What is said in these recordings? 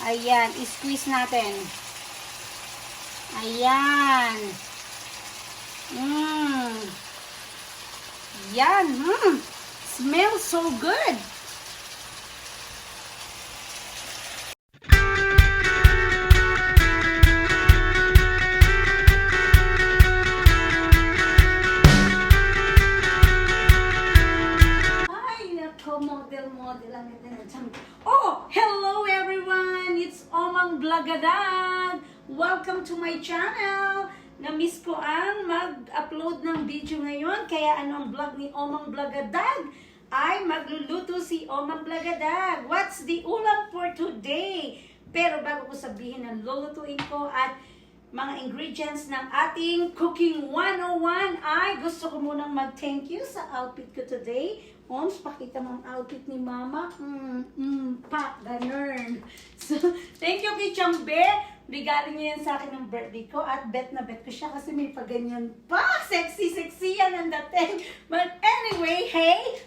Ayan, i-squeeze natin. Ayan. Yan. Smells so good. Model ang Oh, hello everyone! It's OmangVlog-gadag! Welcome to my channel! Na-miss ko ang mag-upload ng video ngayon, kaya ano ang vlog ni OmangVlog-gadag? Ay magluluto si OmangVlog-gadag. What's the ulam for today? Pero bago ko sabihin ang lulutuin ko at mga ingredients ng ating Cooking 101 ay gusto ko munang mag-thank you sa outfit ko today. Oms, pakita mo ang outfit ni Mama. Ganun. So, thank you kay Chang Be. Regalo niya yan sa akin ng birthday ko at bet na bet ko siya kasi may paganyan pa. Sexy yan ang dating. But anyway, hey,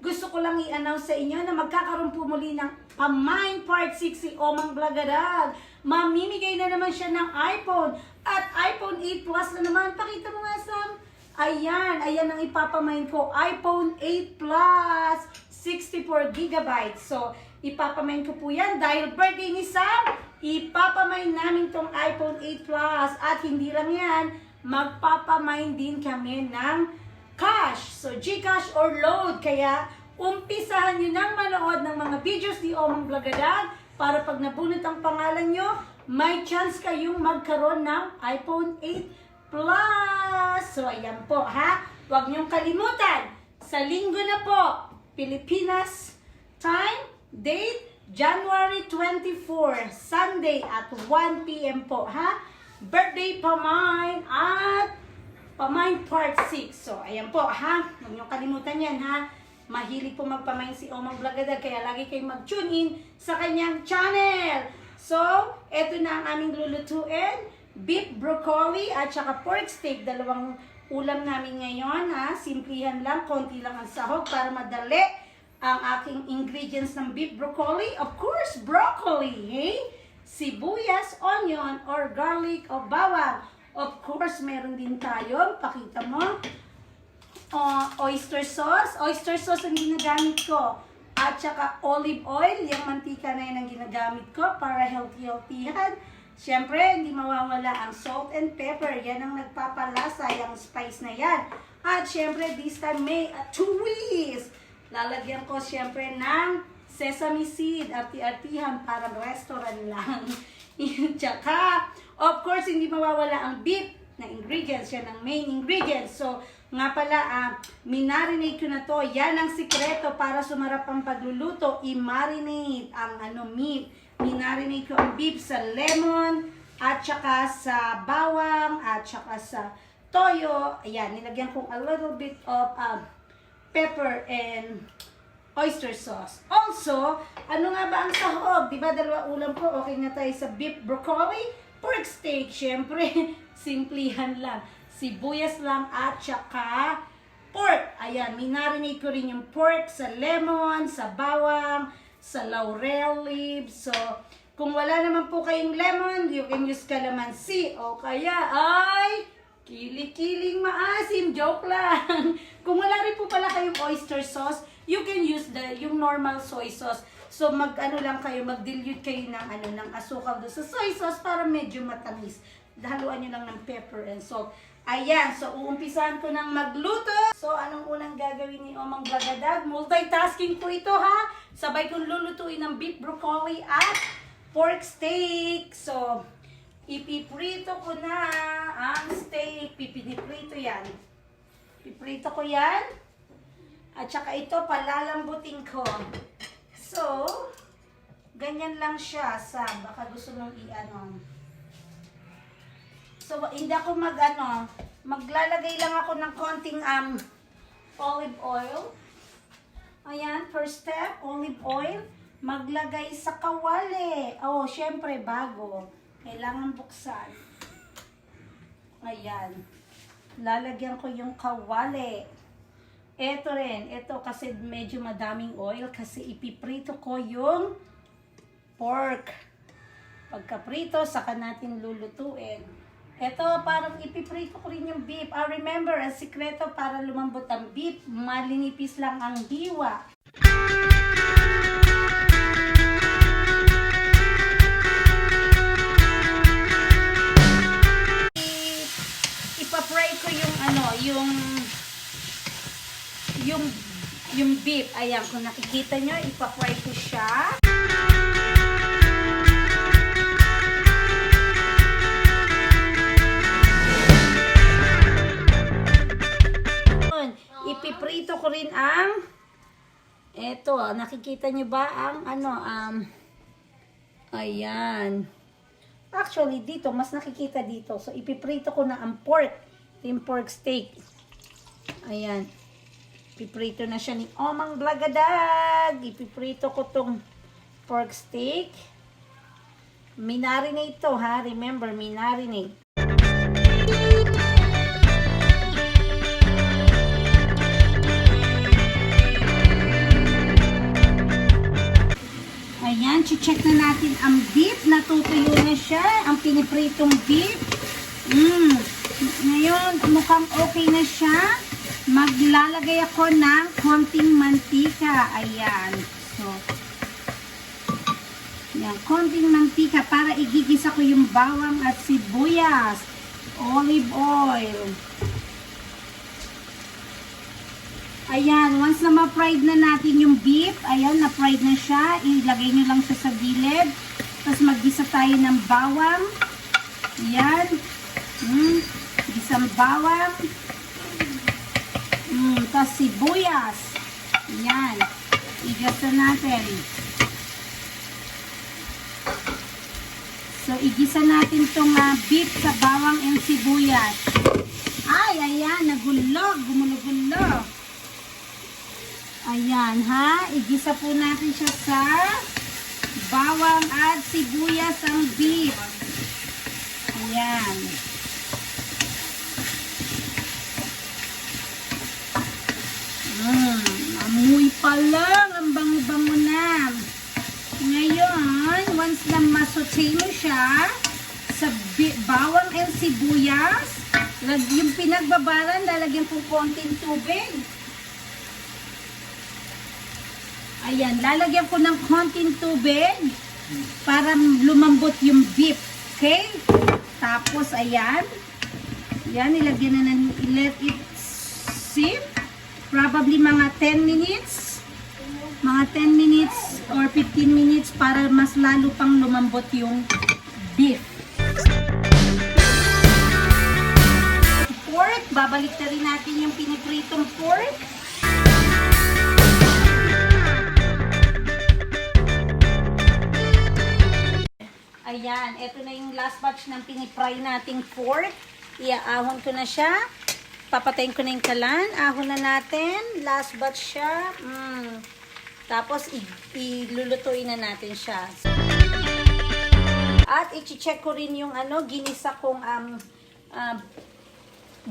gusto ko lang i-announce sa inyo na magkakaroon po muli ng Pamain Part 6 si OmangVlog-gadag. Mamimigay na naman siya ng iPhone at iPhone 8 Plus na naman. Pakita mo nga, Sam. Ayan ang ipapamain ko. iPhone 8 Plus, 64GB. So, ipapamain ko po yan dahil birthday ni Sam. Ipapamain namin tong iPhone 8 Plus. At hindi lang yan, magpapamain din kami ng cash. So, GCash or load. Kaya, umpisahan nyo nang manood ng mga videos ni OmangVlog-gadag para pag nabunot ang pangalan nyo, may chance kayong magkaroon ng iPhone 8 Plus. So, ayan po, ha? Huwag niyong kalimutan. Sa linggo na po, Pilipinas time, date, January 24, Sunday at 1 p.m. po, ha? Birthday Pamain at Pamain Part 6. So, ayan po, ha? Huwag niyong kalimutan yan, ha? Mahilig po magpamain si Omang-Vlog-gadag, kaya lagi kayong mag-tune in sa kanyang channel. So, eto na ang aming lulutuin. Beef broccoli at saka pork steak. Dalawang ulam namin ngayon, ha? Simplihan lang, konti lang ang sahog para madali ang aking ingredients ng beef broccoli. Of course, broccoli, hey? Sibuyas, onion, or garlic o bawang. Of course, meron din tayo, pakita mo, oyster sauce. Oyster sauce ang ginagamit ko. At saka olive oil, yung mantika na yun ang ginagamit ko para healthy-healthyhan. Siyempre, hindi mawawala ang salt and pepper. Yan ang nagpapalasa, yung spice na yan. At siyempre, this time may twist. Lalagyan ko siyempre ng sesame seed, arti-artihan para restaurant lang. Tsaka, of course, hindi mawawala ang beef na ingredients. Yan ang main ingredients. So, nga pala, minarinate ko na to. Yan ang sikreto para sumarap ang pagluluto. I-marinate ang meat. Minarinate ko ang beef sa lemon, at saka sa bawang, at saka sa toyo. Ayan, nilagyan kong a little bit of pepper and oyster sauce. Also, ano nga ba ang sahog? Diba dalawa ulam ko? Okay na tayo sa beef broccoli, pork steak. Siyempre, simplihan lang. Sibuyas lang at saka pork. Ayan, minarinate ko rin yung pork sa lemon, sa bawang, sa laurel leaves. So, kung wala naman po kayong lemon, you can use calamansi. O kaya ay kili-kiling maasim. Joke lang. Kung wala rin po pala kayong oyster sauce, you can use yung normal soy sauce. So, lang kayo, mag-dilute kayo ng asukal doon sa soy sauce para medyo matamis. Haluan nyo lang ng pepper and salt. Ayan, so uumpisahan ko ng magluto. So, anong unang gagawin ni OmangVlog-gadag? Multitasking po ito, ha? Sabay kong lulutuin ng beef broccoli at pork steak. So, ipiprito ko na ang steak. Pipiniprito yan. Piprito ko yan. At saka ito, palalambutin ko. So, ganyan lang siya. Baka gusto mong So, hindi ako maglalagay lang ako ng konting olive oil. Ayan, first step, olive oil. Maglagay sa kawali. Oh, syempre, bago. Kailangan buksan. Ayan. Lalagyan ko yung kawali. Ito rin. Ito kasi medyo madaming oil kasi ipiprito ko yung pork. Pagka-prito, saka natin lulutuin. Ito, parang ipiprito ko rin yung beef. Remember, ang sikreto para lumambot ang beef, malinipis lang ang hiwa. Ipapry ko yung yung beef. Ayan, kung nakikita nyo, ipapry ko siya. Ipiprito ko rin ang eto, nakikita nyo ba ang ayan. Actually, dito, mas nakikita dito. So, ipiprito ko na ang pork. Ito yung pork steak. Ayan. Ipiprito na siya ni OmangVlog-gadag. Ipiprito ko tong pork steak. Minarinate to, ha? Remember, minarinate. Ayan, check na natin ang beef. Natutuyo na siya. Ang pinipritong beef. Ngayon, mukhang okay na siya. Maglalagay ako ng konting mantika. Ayan. So, yan, konting mantika para igigisa ko yung bawang at sibuyas. Olive oil. Ayan, once na ma-fried na natin yung beef, ayan, na-fried na siya. Ilagay nyo lang siya sa gilid. Tapos mag-gisa tayo ng bawang. Ayan. Gisang bawang. Tapos sibuyas. Ayan. Igisa natin. So, igisa natin itong beef sa bawang and sibuyas. Ay, ayan, nagulog. Gumulog-gulog. Ayan, ha? Igisa po natin siya sa bawang at sibuyas ang beef. Ayan. Amoy pa lang. Ang bango-bango na. Ngayon, once na masote mo siya sa bawang and sibuyas, yung pinagbabaran, lalagyan po konting tubig. Ayan, lalagyan ko ng konting tubig para lumambot yung beef. Okay? Tapos, ayan. Ayan, ilagyan na let it simmer. Probably mga 10 minutes. Mga 10 minutes or 15 minutes para mas lalo pang lumambot yung beef. Pork, babalik na rin natin yung pinipritong pork. Ayan, ito na yung last batch ng pinipry nating pork. Iaahon ko na siya. Papatayin ko na yung kalan. Ahon na natin. Last batch siya. Tapos, ilulutuin na natin siya. At, i-check ko rin yung ginisa kong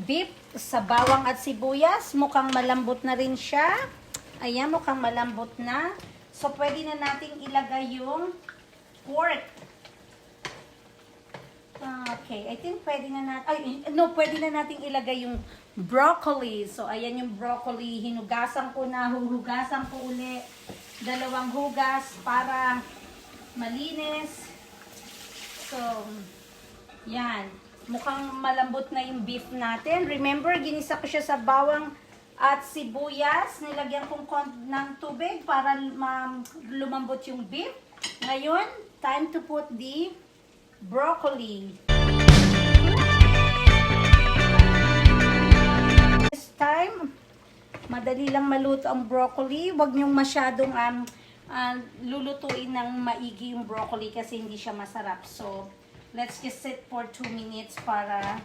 beef sa bawang at sibuyas. Mukhang malambot na rin siya. Ayan, mukhang malambot na. So, pwede na nating ilagay yung pork. Okay, I think pwede na natin, pwede na nating ilagay yung broccoli. So, ayan yung broccoli. Hinugasan ko na, huhugasan ko uli. 2 hugas para malinis. So, yan. Mukhang malambot na yung beef natin. Remember, ginisa ko siya sa bawang at sibuyas. Nilagyan kong ng tubig para lumambot yung beef. Ngayon, time to put the broccoli. This time, madali lang maluto ang broccoli. Huwag niyong masyadong lulutuin ng maigi yung broccoli kasi hindi siya masarap. So, let's just sit for 2 minutes para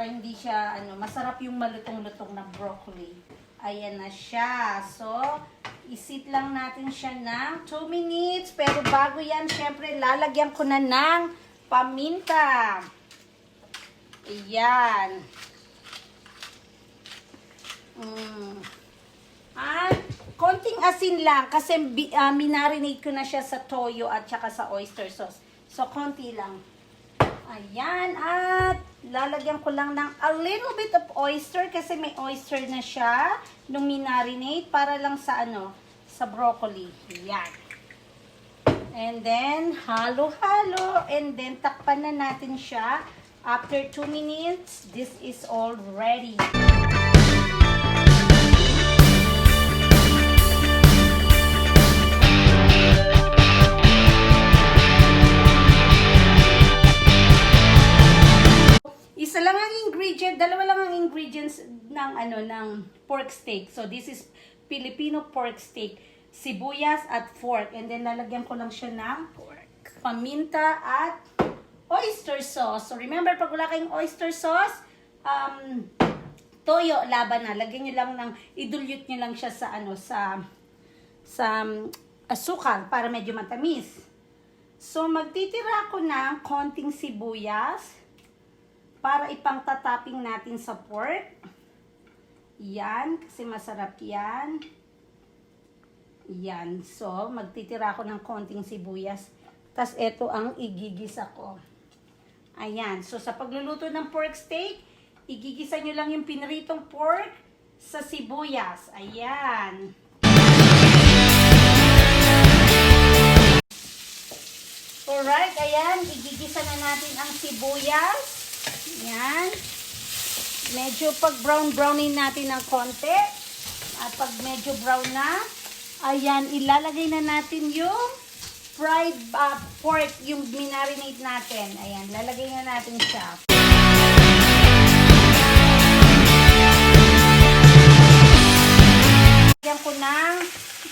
hindi siya, masarap yung malutong-lutong na broccoli. Ayan na siya. So, isit lang natin siya ng 2 minutes. Pero bago yan, syempre, lalagyan ko na ng paminta. Ayan. At konting asin lang kasi minarinate ko na siya sa toyo at saka sa oyster sauce. So, konti lang. Ayan, at lalagyan ko lang ng a little bit of oyster kasi may oyster na siya nung minarinate para lang sa sa broccoli. Ayan. And then, halo-halo. And then, takpan na natin siya. After 2 minutes, this is all ready. Isa lang ang ingredient, dalawa lang ang ingredients ng ng pork steak. So this is Filipino pork steak, sibuyas at pork. And then lalagyan ko lang siya ng paminta at oyster sauce. So remember, pag wala kayong oyster sauce, toyo laban na. Lagyan niyo lang i-dilute niyo lang siya sa asukal para medyo matamis. So magtitira ako ng konting sibuyas para ipang-topping natin sa pork. Yan, kasi masarap yan. Yan. So, magtitira ako ng konting sibuyas. Tapos, ito ang igigisa ko. Ayan. So, sa pagluluto ng pork steak, igigisa nyo lang yung piniritong pork sa sibuyas. Ayan. Alright, ayan. Igigisa na natin ang sibuyas. Ayan. Medyo pag brownin natin ng konti. At pag medyo brown na, ayan, ilalagay na natin yung fried pork, yung minarinate natin. Ayan, lalagay na natin siya. Lagyan ko ng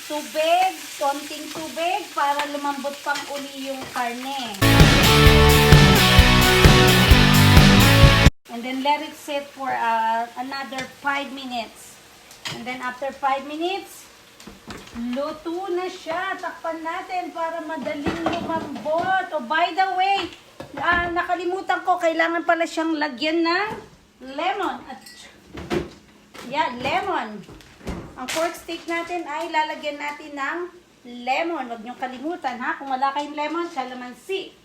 tubig, konting tubig, para lumambot pang uli yung karne. And then let it sit for another 5 minutes. And then after 5 minutes, luto na siya. Takpan natin para madaling lumambot. Oh, by the way, nakalimutan ko, kailangan pala siyang lagyan ng lemon. Lemon. Ang pork steak natin ay lalagyan natin ng lemon. Huwag niyong kalimutan, ha? Kung wala kayong lemon, calamansi.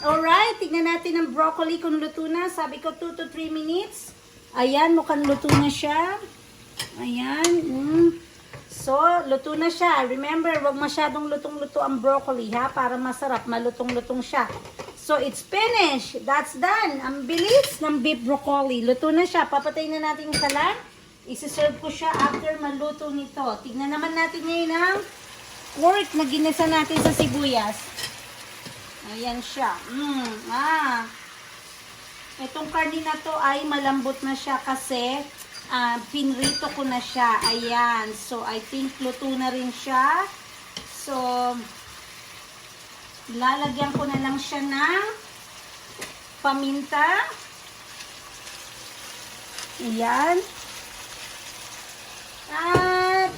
Alright, tignan natin ang broccoli kung luto na. Sabi ko 2 to 3 minutes. Ayan, mukhang luto na siya. Ayan. So, luto na siya. Remember, wag masyadong lutong-luto ang broccoli, ha? Para masarap, malutong-lutong siya. So, it's finished. That's done. Ang bilis ng beef broccoli. Luto na siya. Papatay na natin yung salan. Isi-serve ko siya after maluto nito. Tignan naman natin ngayon ang pork na ginisa natin sa sibuyas. Ayan siya. Itong karne na to ay malambot na siya kasi pinrito ko na siya. Ayan. So, I think luto na rin siya. So, lalagyan ko na lang siya ng paminta. Ayan. At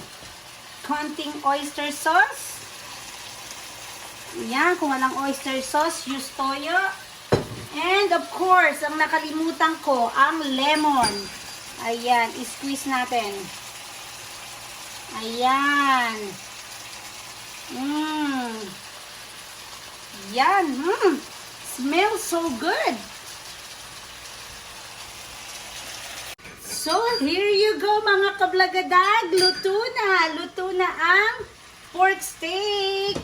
konting oyster sauce. Ayan, kung walang oyster sauce, use toyo. And of course, ang nakalimutan ko, ang lemon. Ayan, i-squeeze natin. Ayan. Yan. Smells so good. So, here you go mga kablagadag. Luto na. Luto na ang pork steak.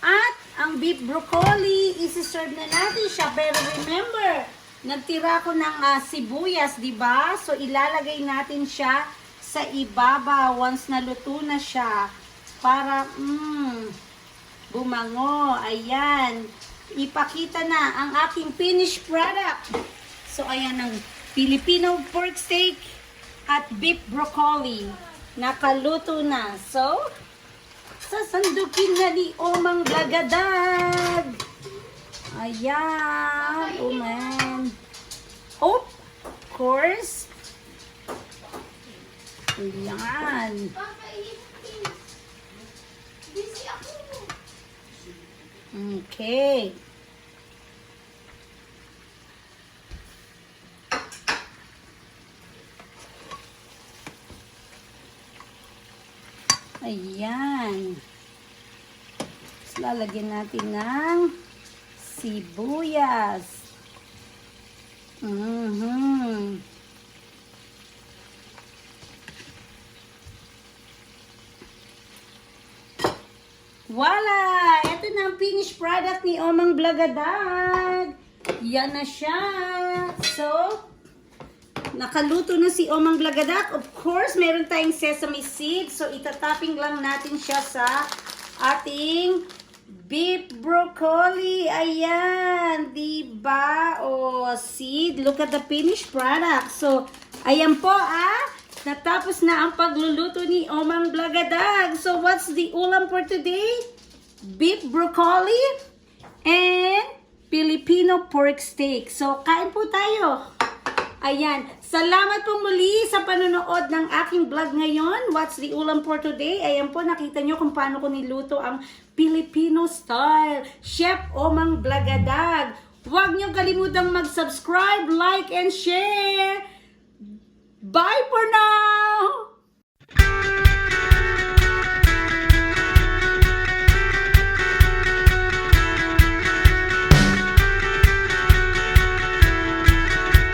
At ang beef broccoli, isi-serve na natin siya. Pero remember, nagtira ko ng sibuyas, di ba? So, ilalagay natin siya sa ibabaw once na luto na siya. Para, bumango. Ayan. Ipakita na ang aking finished product. So, ayan ang Filipino pork steak at beef broccoli. Nakaluto na. So, sasandukin na ni OmangVlog-gadag. Ayan. Oh, man. Oh, of course. Ayan. Okay. Ayan. Tapos lalagyan natin ng sibuyas. Voila! Ito na ang finished product ni OmangVlog-gadag. Yan na siya. So, nakaluto na si OmangVlog-gadag. Of course, meron tayong sesame seeds. So, itatapping lang natin siya sa ating beef broccoli. Ayan. Diba? O, seed. Look at the finished product. So, ayan po natapos na ang pagluluto ni OmangVlog-gadag. So, what's the ulam for today? Beef broccoli and Filipino pork steak. So, kain po tayo. Ayan. Salamat po muli sa panonood ng aking vlog ngayon. What's the ulam for today? Ayan po, nakita nyo kung paano ko niluto ang Filipino style. Chef OmangVlog-gadag. Huwag nyo kalimutang mag-subscribe, like, and share. Bye for now!